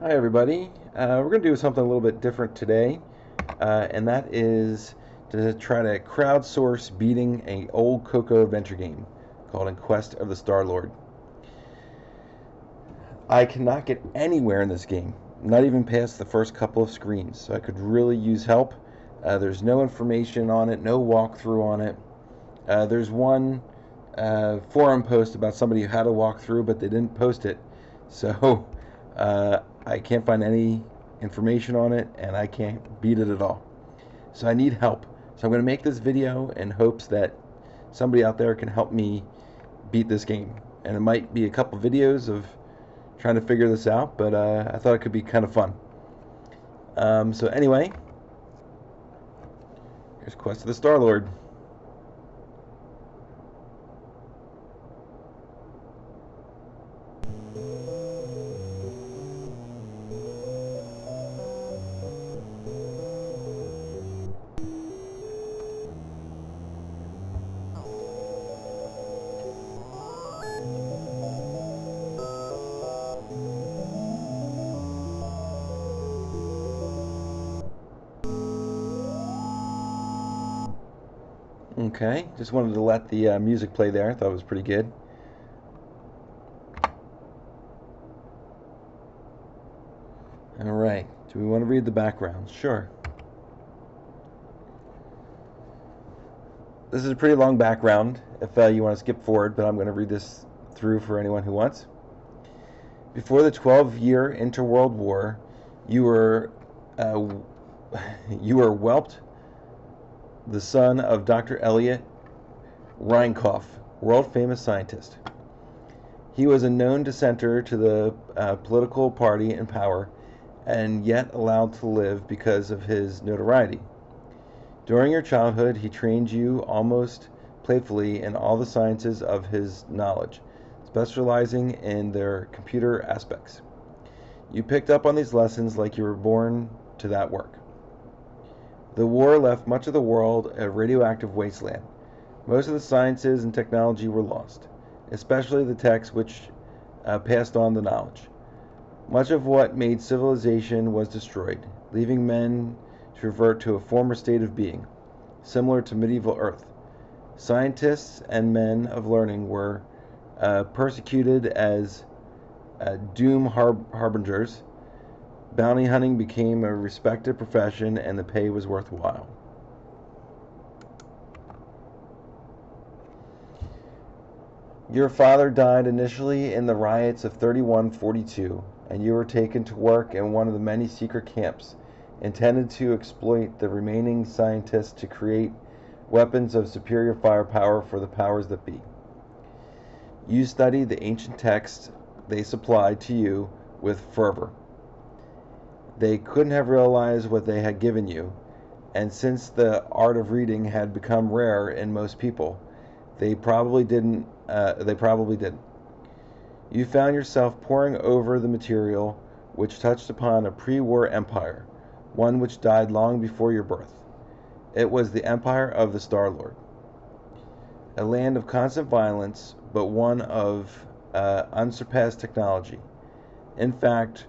Hi everybody. We're going to do something a little bit different today, and that is to try to crowdsource beating an old Coco adventure game called In Quest of the Star-Lord. I cannot get anywhere in this game, not even past the first couple of screens, so I could really use help. There's no information on it, no walkthrough on it. There's one forum post about somebody who had a walkthrough, but they didn't post it, so I can't find any information on it, and I can't beat it at all. So I need help. So I'm going to make this video in hopes that somebody out there can help me beat this game. And it might be a couple videos of trying to figure this out, but I thought it could be kind of fun. So anyway, here's Quest of the Star-Lord. Okay, just wanted to let the music play there. I thought it was pretty good. Alright, do we want to read the background? Sure. This is a pretty long background if you want to skip forward, but I'm going to read this through for anyone who wants. Before the 12-year interworld war, you were whelped, the son of Dr. Elliot Rheinkoff, world-famous scientist. He was a known dissenter to the political party in power, and yet allowed to live because of his notoriety. During your childhood, he trained you almost playfully in all the sciences of his knowledge, specializing in their computer aspects. You picked up on these lessons like you were born to that work. The war left much of the world a radioactive wasteland. Most of the sciences and technology were lost, especially the texts which passed on the knowledge. Much of what made civilization was destroyed, leaving men to revert to a former state of being, similar to medieval Earth. Scientists and men of learning were persecuted as doom harbingers. Bounty hunting became a respected profession, and the pay was worthwhile. Your father died initially in the riots of 3142, and you were taken to work in one of the many secret camps intended to exploit the remaining scientists to create weapons of superior firepower for the powers that be. You studied the ancient texts they supplied to you with fervor. They couldn't have realized what they had given you, and since the art of reading had become rare in most people, they probably didn't. You found yourself poring over the material which touched upon a pre-war empire, one which died long before your birth. It was the empire of the Star-Lord, a land of constant violence, but one of unsurpassed technology. In fact,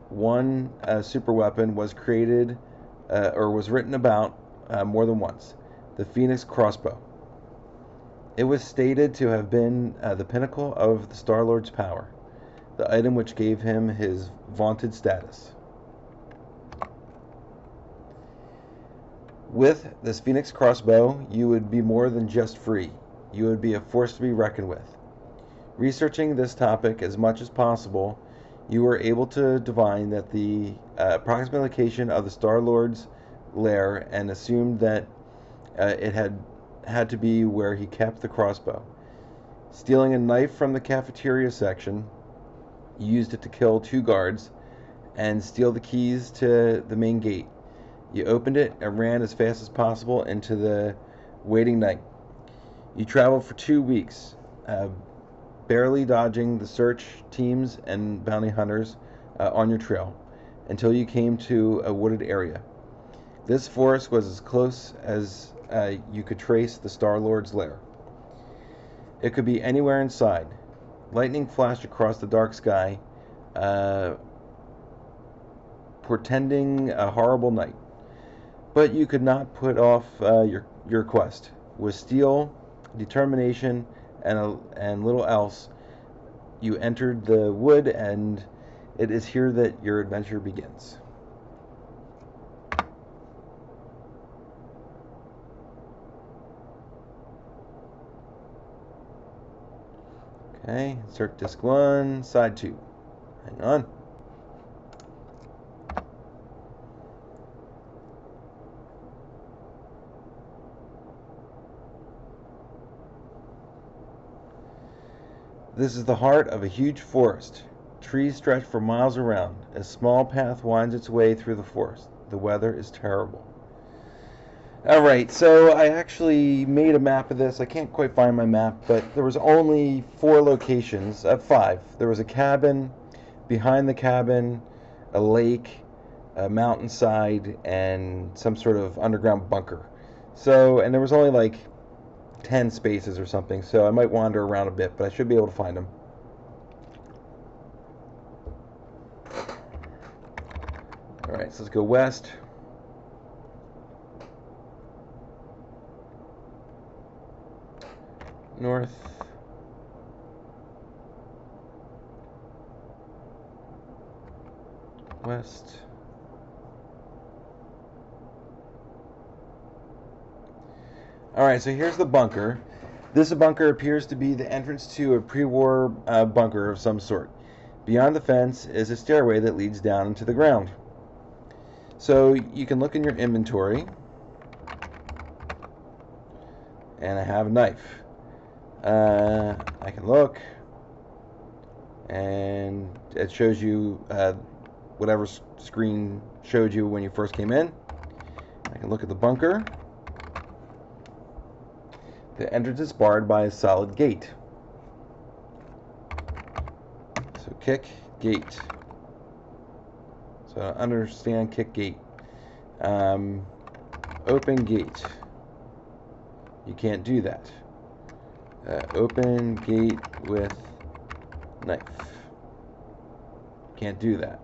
one superweapon was created or was written about more than once, the Phoenix crossbow. It was stated to have been the pinnacle of the Star-Lord's power, the item which gave him his vaunted status. With this Phoenix crossbow, you would be more than just free. You would be a force to be reckoned with. Researching this topic as much as possible, you were able to divine that the approximate location of the Star-Lord's lair and assumed that it had to be where he kept the crossbow. Stealing a knife from the cafeteria section, you used it to kill 2 guards and steal the keys to the main gate. You opened it and ran as fast as possible into the waiting night. You traveled for 2 weeks, barely dodging the search teams and bounty hunters on your trail, until you came to a wooded area. This forest was as close as you could trace the Star-Lord's lair. It could be anywhere inside. Lightning flashed across the dark sky, portending a horrible night. But you could not put off your quest. With steel, determination, and little else, you entered the wood, and it is here that your adventure begins. Okay, insert disc 1, side 2. Hang on. This is the heart of a huge forest. Trees stretch for miles around. A small path winds its way through the forest. The weather is terrible. Alright, so I actually made a map of this. I can't quite find my map, but there was only 4 locations, 5. There was a cabin, behind the cabin, a lake, a mountainside, and some sort of underground bunker. So, and there was only like 10 spaces or something, so I might wander around a bit, but I should be able to find them. Alright, so let's go west. North. West. Alright, so here's the bunker. This bunker appears to be the entrance to a pre-war bunker of some sort. Beyond the fence is a stairway that leads down into the ground. So you can look in your inventory. And I have a knife. I can look. And it shows you whatever screen showed you when you first came in. I can look at the bunker. The entrance is barred by a solid gate. So kick, gate. So I understand kick, gate. Open gate. You can't do that. Open gate with knife. Can't do that.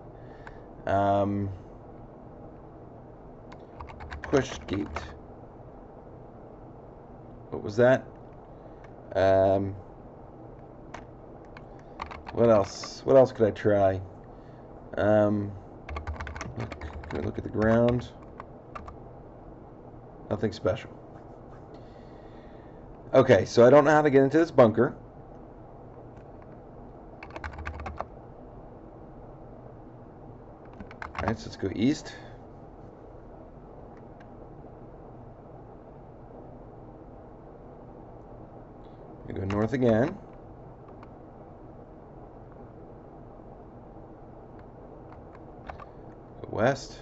Push gate. What was that? What else? What else could I try? Look at the ground. Nothing special. Okay, so I don't know how to get into this bunker. Alright, so let's go east. We go north again. Go west.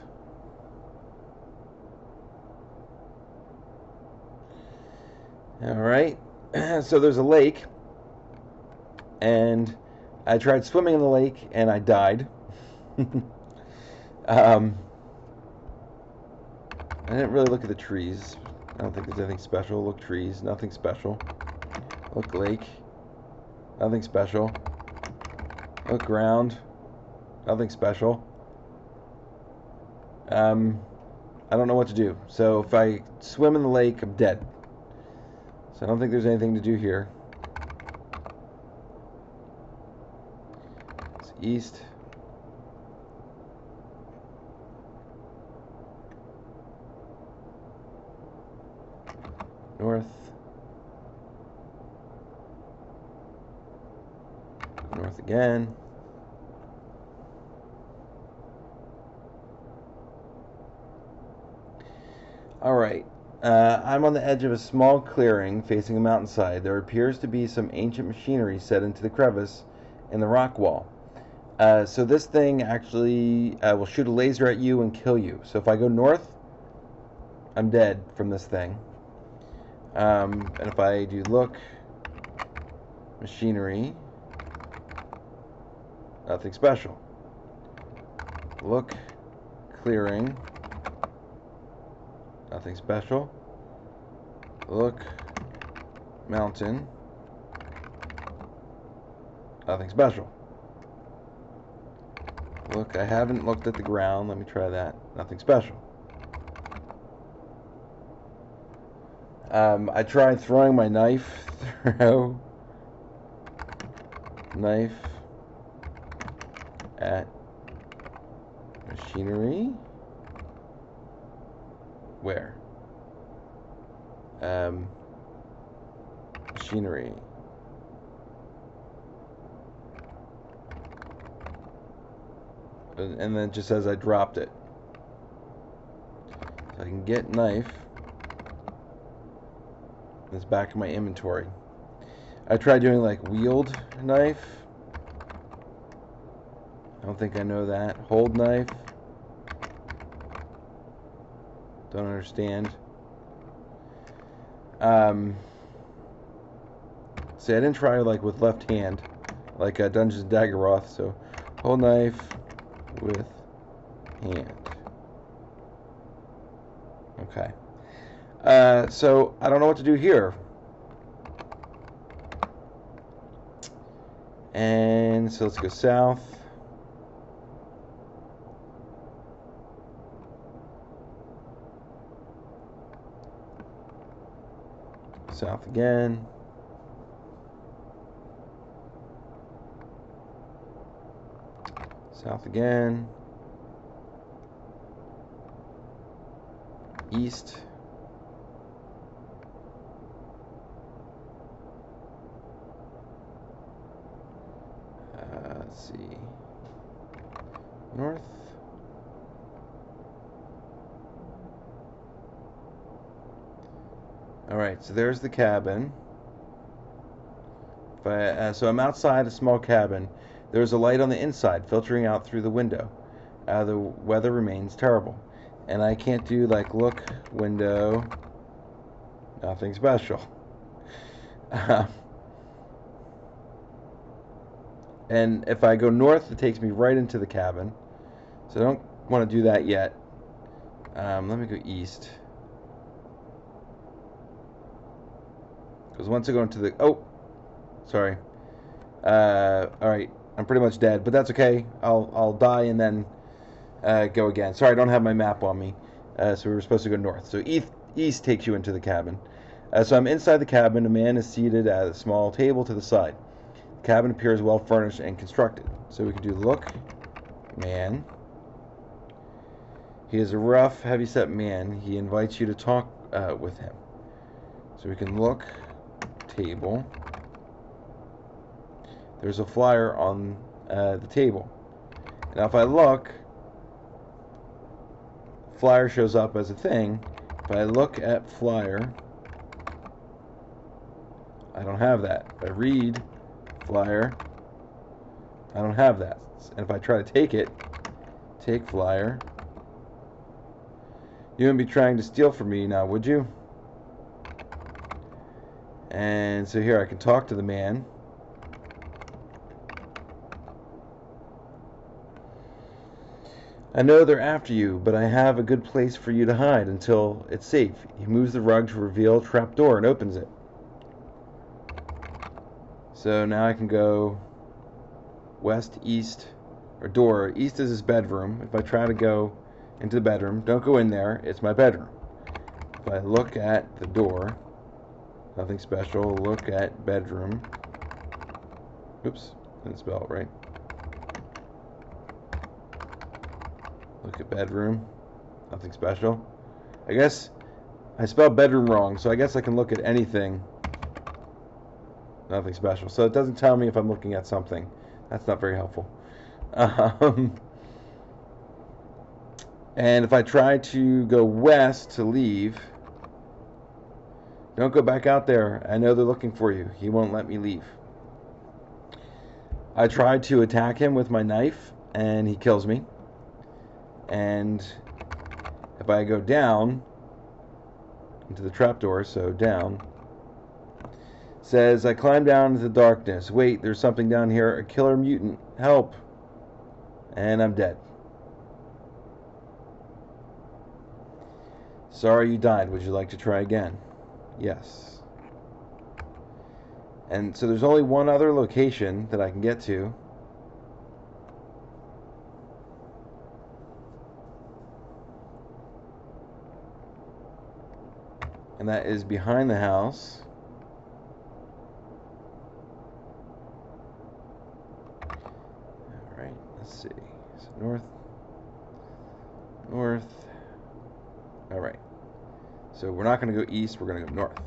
Alright, so there's a lake, and I tried swimming in the lake, and I died. I didn't really look at the trees. I don't think there's anything special. Look, trees, nothing special. Look, lake, nothing special. Look, ground, nothing special. I don't know what to do. So if I swim in the lake, I'm dead. So I don't think there's anything to do here. It's east. North. North again. Alright. I'm on the edge of a small clearing facing a mountainside. There appears to be some ancient machinery set into the crevice in the rock wall. So this thing actually will shoot a laser at you and kill you. So if I go north, I'm dead from this thing. And if I do look, machinery, nothing special. Look, clearing, nothing special. Look, mountain, nothing special. Look, I haven't looked at the ground. Let me try that. Nothing special. I tried throwing my knife. Throw knife at machinery. Where? Machinery. And then it just says I dropped it. So I can get knife. It's back in my inventory. I tried doing like wield knife. I don't think I know that. Hold knife. Don't understand. See, I didn't try like with left hand, like Dungeons and Daggeroth. So, hold knife with hand. Okay. So I don't know what to do here. And so let's go south. South again. South again. East. Let's see. North. Alright, so there's the cabin. So I'm outside a small cabin. There's a light on the inside filtering out through the window. The weather remains terrible. And I can't do like look, window, nothing special. And if I go north, it takes me right into the cabin. So I don't want to do that yet. Let me go east. Because once I go into the... Oh! Sorry. Alright. I'm pretty much dead, but that's okay. I'll die and then go again. Sorry, I don't have my map on me. So we were supposed to go north. So east takes you into the cabin. So I'm inside the cabin. A man is seated at a small table to the side. The cabin appears well furnished and constructed. So we can do look, man. He is a rough, heavy-set man. He invites you to talk with him. So we can look, table. There's a flyer on the table. Now if I look, flyer shows up as a thing. If I look at flyer, I don't have that. If I read flyer, I don't have that. And if I try to take it, take flyer, you wouldn't be trying to steal from me now, would you? And so here I can talk to the man. I know they're after you, but I have a good place for you to hide until it's safe. He moves the rug to reveal a trapdoor and opens it. So now I can go west, east, or door. East is his bedroom. If I try to go into the bedroom, don't go in there, it's my bedroom. If I look at the door, nothing special, look at bedroom. Oops, didn't spell it right. Look at bedroom, nothing special. I guess I spelled bedroom wrong, so I guess I can look at anything. Nothing special. So it doesn't tell me if I'm looking at something. That's not very helpful. And if I try to go west to leave, don't go back out there. I know they're looking for you. He won't let me leave. I tried to attack him with my knife, and he kills me. And if I go down into the trapdoor, so down, says I climb down into the darkness. Wait, there's something down here. A killer mutant. Help. And I'm dead. Sorry you died. Would you like to try again? Yes. And so there's only one other location that I can get to. and that is behind the house. Alright, let's see. So north. Alright. So we're not going to go east, we're going to go north.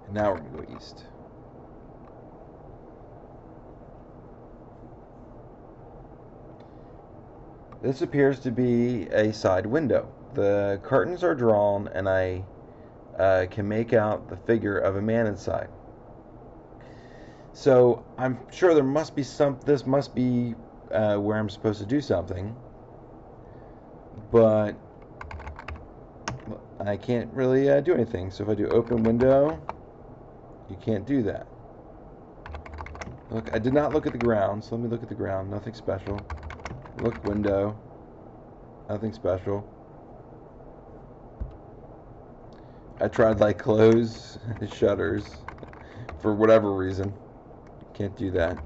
And now we're going to go east. This appears to be a side window. The curtains are drawn, and I can make out the figure of a man inside. So I'm sure there must be this must be where I'm supposed to do something, but I can't really do anything. So if I do open window, you can't do that. Look, I did not look at the ground, so let me look at the ground. Nothing special. Look, window. Nothing special. I tried like close shutters for whatever reason. Can't do that.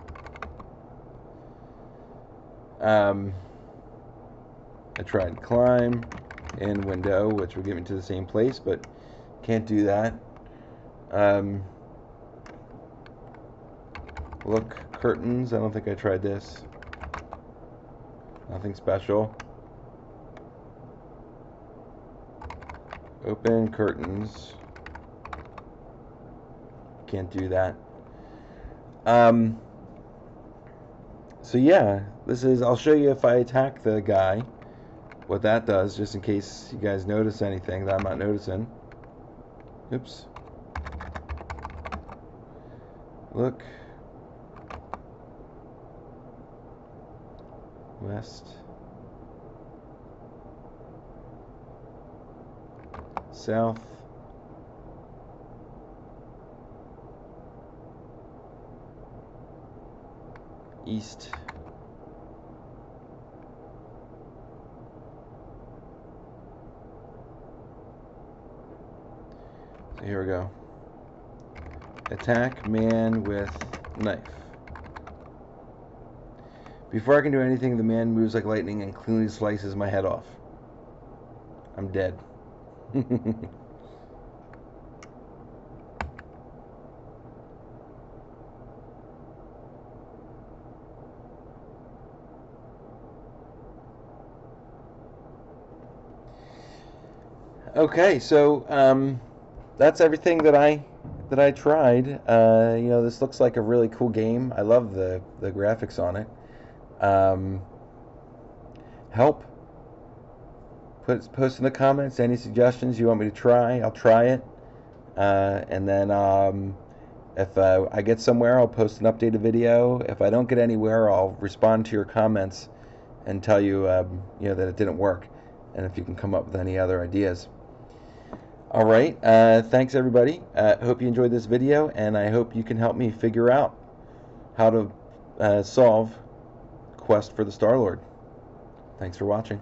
I tried climb and window, which will get me to the same place, but can't do that. Look, curtains. I don't think I tried this. Nothing special. Open curtains. Can't do that. So yeah, I'll show you if I attack the guy, what that does, just in case you guys notice anything that I'm not noticing. Oops. Look. West. South. East. So here we go. Attack man with knife. Before I can do anything, the man moves like lightning and cleanly slices my head off. I'm dead. Okay, so that's everything that I tried. You know, this looks like a really cool game. I love the graphics on it. Help. Post in the comments any suggestions you want me to try. I'll try it, and then if I get somewhere, I'll post an updated video. If I don't get anywhere, I'll respond to your comments and tell you, you know, that it didn't work, and if you can come up with any other ideas. All right, thanks everybody. Hope you enjoyed this video, and I hope you can help me figure out how to solve Quest for the Star-Lord. Thanks for watching.